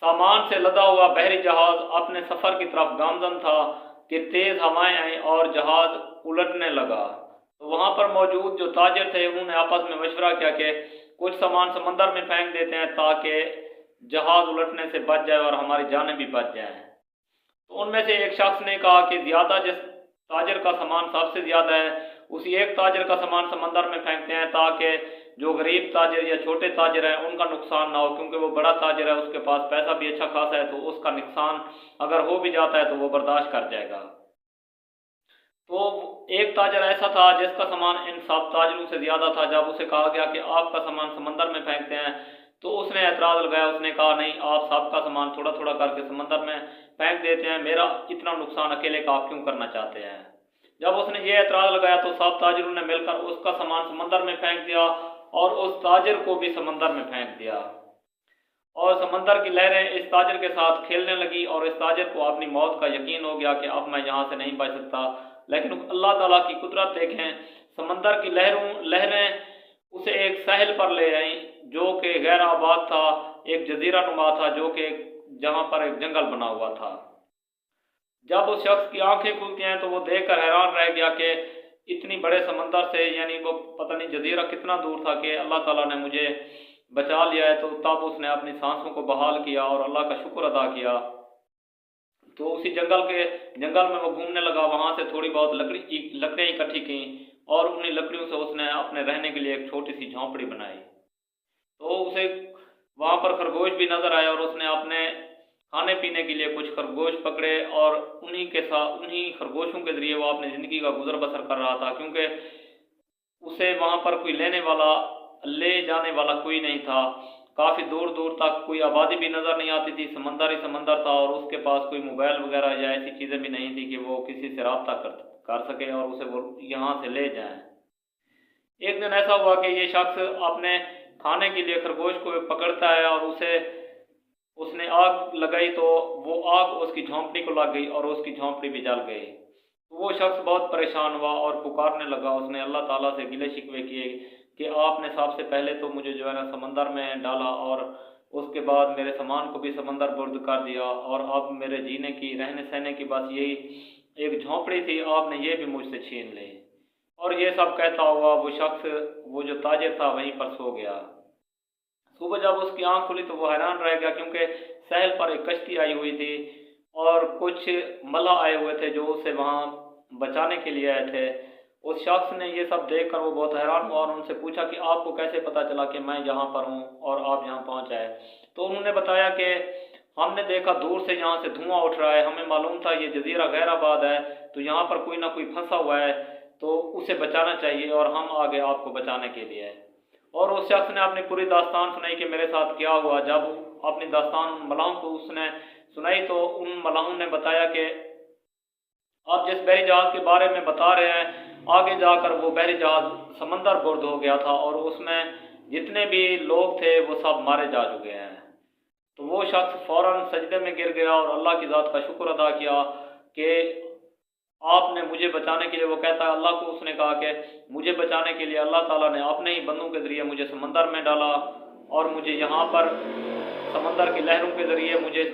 सामान से लदा हुआ बहरी जहाज अपने सफर की तरफ गामजन था कि तेज हवाएं आई और जहाज उलटने लगा। तो वहां पर मौजूद जो ताजिर थे उन्होंने आपस में मशवरा किया कि कुछ सामान समंदर में फेंक देते हैं ताकि जहाज उलटने से बच जाए और हमारी जानें भी बच जाएं। तो उनमें से एक शख्स ने कहा कि ज्यादा जिस ताजिर का सामान सबसे ज्यादा है उसी एक ताजिर का सामान समंदर में फेंकते हैं ताकि जो गरीब ताजिर या छोटे ताजिर हैं उनका नुकसान ना हो, क्योंकि वो बड़ा ताजिर है उसके पास पैसा भी अच्छा खासा है, तो उसका नुकसान अगर हो भी जाता है तो वो बर्दाश्त कर जाएगा। तो एक ताजिर ऐसा था जिसका सामान इन सब ताजिरों से ज्यादा था। जब उसे कहा गया कि आपका सामान समंदर में फेंकते हैं तो उसने एतराज लगाया, उसने कहा नहीं, आप सबका सामान थोड़ा थोड़ा करके समंदर में फेंक देते हैं, मेरा इतना नुकसान अकेले का आप क्यों करना चाहते हैं। जब उसने ये एतराज लगाया तो सब ताजिरों ने मिलकर उसका सामान समंदर में फेंक दिया और उस ताजिर को भी समंदर में फेंक दिया और समंदर की लहरें इस ताजिर के साथ खेलने लगी और इस ताजिर को अपनी मौत का यकीन हो गया कि अब मैं यहाँ से नहीं बच सकता। लेकिन अल्लाह ताला की कुदरत देखें, समंदर की लहरें उसे एक साहिल पर ले आई जो कि गैर आबाद था, एक जजीरा नुमा था जो कि जहाँ पर एक जंगल बना हुआ था। जब उस शख्स की आंखें खुलती हैं तो वो देखकर हैरान रह गया कि इतनी बड़े समंदर से, यानी वो पता नहीं जजीरा कितना दूर था, कि अल्लाह ताला ने मुझे बचा लिया है। तो तब उसने अपनी सांसों को बहाल किया और अल्लाह का शुक्र अदा किया। तो उसी जंगल में वो घूमने लगा, वहां से थोड़ी बहुत लकड़ियाँ इकट्ठी की और उन्हीं लकड़ियों से उसने अपने रहने के लिए एक छोटी सी झोंपड़ी बनाई। तो उसे वहां पर खरगोश भी नजर आया और उसने अपने खाने पीने के लिए कुछ खरगोश पकड़े और उन्हीं खरगोशों के जरिए वो अपनी जिंदगी का गुजर बसर कर रहा था, क्योंकि उसे वहां पर कोई ले जाने वाला कोई नहीं था। काफी दूर दूर तक कोई आबादी भी नजर नहीं आती थी, समंदर ही समंदर था और उसके पास कोई मोबाइल वगैरह या ऐसी चीजें भी नहीं थी कि वो किसी से रब्ता कर सके और उसे वो यहाँ से ले जाए। एक दिन ऐसा हुआ कि ये शख्स अपने खाने के लिए खरगोश को पकड़ता है और उसने आग लगाई तो वो आग उसकी झोंपड़ी को लग गई और उसकी झोंपड़ी भी जल गई। तो वो शख्स बहुत परेशान हुआ और पुकारने लगा, उसने अल्लाह ताला से गिले शिकवे किए कि आपने सबसे पहले तो मुझे जो है ना समंदर में डाला और उसके बाद मेरे सामान को भी समंदर बुर्द कर दिया और अब मेरे जीने की रहने सहने की बस यही एक झोंपड़ी थी, आपने ये भी मुझसे छीन ली। और ये सब कहता हुआ वो शख्स, वो जो ताजिर था, वहीं पर सो गया। सुबह जब उसकी आंख खुली तो वो हैरान रह गया, क्योंकि सहल पर एक कश्ती आई हुई थी और कुछ मल्लाह आए हुए थे जो उसे वहां बचाने के लिए आए थे। उस शख्स ने ये सब देखकर वो बहुत हैरान हुआ और उनसे पूछा कि आपको कैसे पता चला कि मैं यहाँ पर हूँ और आप यहाँ पहुँच आए। तो उन्होंने बताया कि हमने देखा दूर से यहाँ से धुआं उठ रहा है, हमें मालूम था ये जजीरा गैराबाद है, तो यहाँ पर कोई ना कोई फंसा हुआ है, तो उसे बचाना चाहिए और हम आगे आपको बचाने के लिए। और उस शख्स ने अपनी पूरी दास्तान सुनाई कि मेरे साथ क्या हुआ। जब अपनी दास्तान उन मलाहों को उसने सुनाई तो उन मलाहों ने बताया कि आप जिस बहरी जहाज के बारे में बता रहे हैं, आगे जाकर वो बहरी जहाज समंदर बुर्द हो गया था और उसमें जितने भी लोग थे वो सब मारे जा चुके हैं। तो वो शख्स फौरन सजदे में गिर गया और अल्लाह की ज़ात का शुक्र अदा किया कि आपने मुझे बचाने के लिए, वो कहता है अल्लाह को उसने कहा कि मुझे बचाने के लिए अल्लाह ताला ने अपने ही बंदों के जरिए मुझे समंदर में डाला और मुझे यहाँ पर समंदर की लहरों के जरिए मुझे इस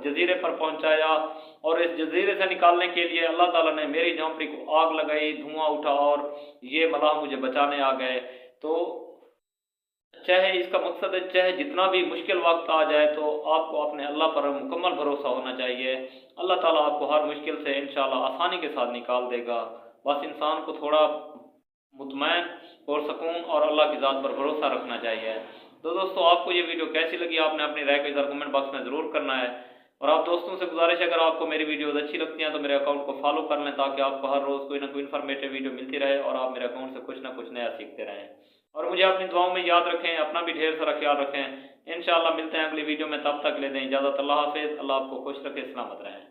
जजीरे पर पहुँचाया और इस जजीरे से निकालने के लिए अल्लाह ताला ने मेरी झोंपड़ी को आग लगाई, धुआं उठा और ये मलाह मुझे बचाने आ गए। तो चाहे इसका मकसद है, चाहे जितना भी मुश्किल वक्त आ जाए तो आपको अपने अल्लाह पर मुकम्मल भरोसा होना चाहिए। अल्लाह ताला आपको हर मुश्किल से इंशाल्लाह आसानी के साथ निकाल देगा। बस इंसान को थोड़ा मुतमैन और सुकून और अल्लाह की ज़ात पर भरोसा रखना चाहिए। तो दोस्तों, आपको ये वीडियो कैसी लगी, आपने अपनी राय को इधर कमेंट बॉक्स में ज़रूर करना है। और आप दोस्तों से गुजारिश है, अगर आपको मेरी वीडियोज़ अच्छी लगती हैं तो मेरे अकाउंट को फॉलो कर लें ताकि आपको हर रोज़ कोई ना कोई इन्फॉर्मेटिव वीडियो मिलती रहे और आप मेरे अकाउंट से कुछ ना कुछ नया सीखते रहें। और मुझे अपनी दुआओं में याद रखें, अपना भी ढेर सारा ख्याल रखें। इंशाअल्लाह मिलते हैं अगली वीडियो में, तब तक ले दें इजाज़त। अल्लाह हाफिज़। अल्लाह आपको खुश रखे, सलामत रहें।